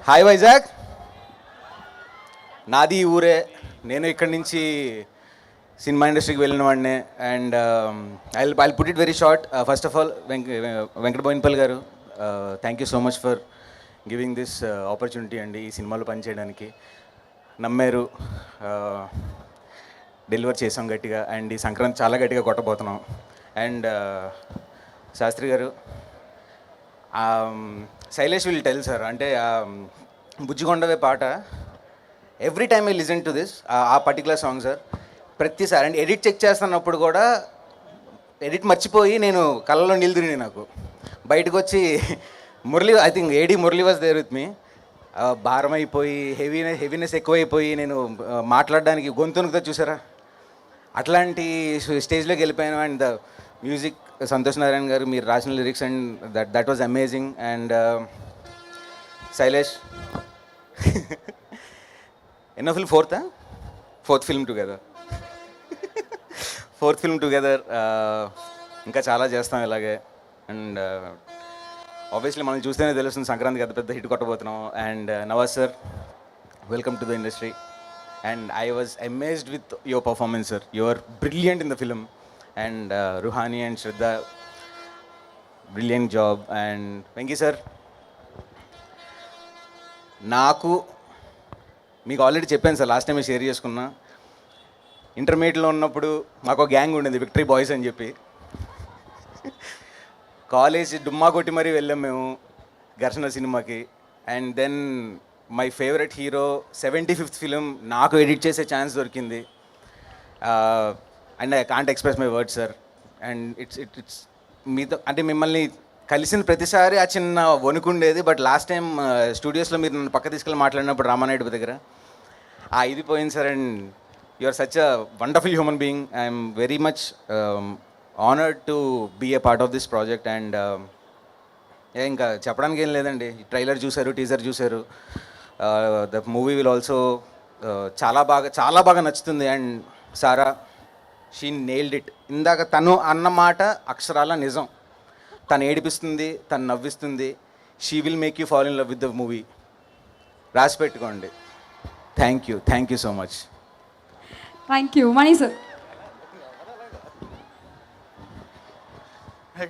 Hi Vizag, నాది ఈ ఊరే. నేను ఇక్కడి నుంచి సినిమా ఇండస్ట్రీకి వెళ్ళిన వాడినే. And I put it very short. First of all Venkata Boinapalli garu, thank you so much for giving this opportunity అండి ఈ సినిమాలో పనిచేయడానికి. నమ్మారు, డెలివర్ చేసాం గట్టిగా. అండ్ ఈ సంక్రాంతి చాలా గట్టిగా కొట్టబోతున్నాం. అండ్ శాస్త్రి గారు, శైలేష్ విల్ టెల్ సార్, అంటే బుజ్జిగొండవే పాట every time I listen to this, ఆ పర్టికులర్ సాంగ్ సార్. ప్రతిసారి అంటే ఎడిట్ చెక్ చేస్తున్నప్పుడు కూడా ఎడిట్ మర్చిపోయి నేను కళ్ళలో నీళ్ళు తిరిగి నాకు బయటకు వచ్చి Murali, I think A D Murali was there with me. భారం అయిపోయి హెవీనెస్ ఎక్కువైపోయి నేను మాట్లాడడానికి గొంతునుకుతో చూసారా, అట్లాంటి స్టేజ్లోకి వెళ్ళిపోయాను. And the music Santosh Narayana గారు, మీరు రాసిన lyrics, and that was amazing. And Shailesh, ఎన్నో ఫిల్మ్, ఫోర్త్ ఫిల్మ్ టుగెదర్. ఇంకా చాలా చేస్తాం ఇలాగే. అండ్ ఆబ్వియస్లీ మనం చూస్తేనే తెలుస్తుంది సంక్రాంతికి పెద్ద హిట్ కొట్టబోతున్నాం. And Nawaz sir, welcome to the industry. And I was amazed with your performance sir. You are brilliant in the film. And Ruhani and Shraddha, brilliant job. And Venky sir, మీకు ఆల్రెడీ చెప్పాను సార్, లాస్ట్ టైం షేర్ చేసుకున్నా. ఇంటర్మీడియట్లో ఉన్నప్పుడు మాకు ఒక gang ఉండేది, victory boys అని చెప్పి. కాలేజ్ డుమ్మా కొట్టి మరీ వెళ్ళాం మేము ఘర్షణ సినిమాకి. And then my favourite hero 75th film నాకు ఎడిట్ చేసే ఛాన్స్ దొరికింది. And I can't express my word sir. And it's మీతో అంటే మిమ్మల్ని కలిసిన ప్రతిసారి ఆ చిన్న వణుకుండేది. బట్ లాస్ట్ టైం స్టూడియోస్లో మీరు నన్ను పక్క తీసుకెళ్ళి మాట్లాడినప్పుడు రామానాయుడు దగ్గర ఇది పోయింది sir. And you are such a wonderful human being. I'm very much honoured to be a part of this project. And ఇంకా చెప్పడానికి ఏం లేదండి, ట్రైలర్ చూశారు, టీజర్ చూశారు. ద మూవీ విల్ ఆల్సో చాలా బాగా నచ్చుతుంది. And Sara, she nailed it. ఇందాక తను అన్నమాట అక్షరాల నిజం. తను ఏడిపిస్తుంది, తను నవ్విస్తుంది. She will make you fall in love with the movie. రాసి పెట్టుకోండి. Thank you so much. Thank you Mani sir.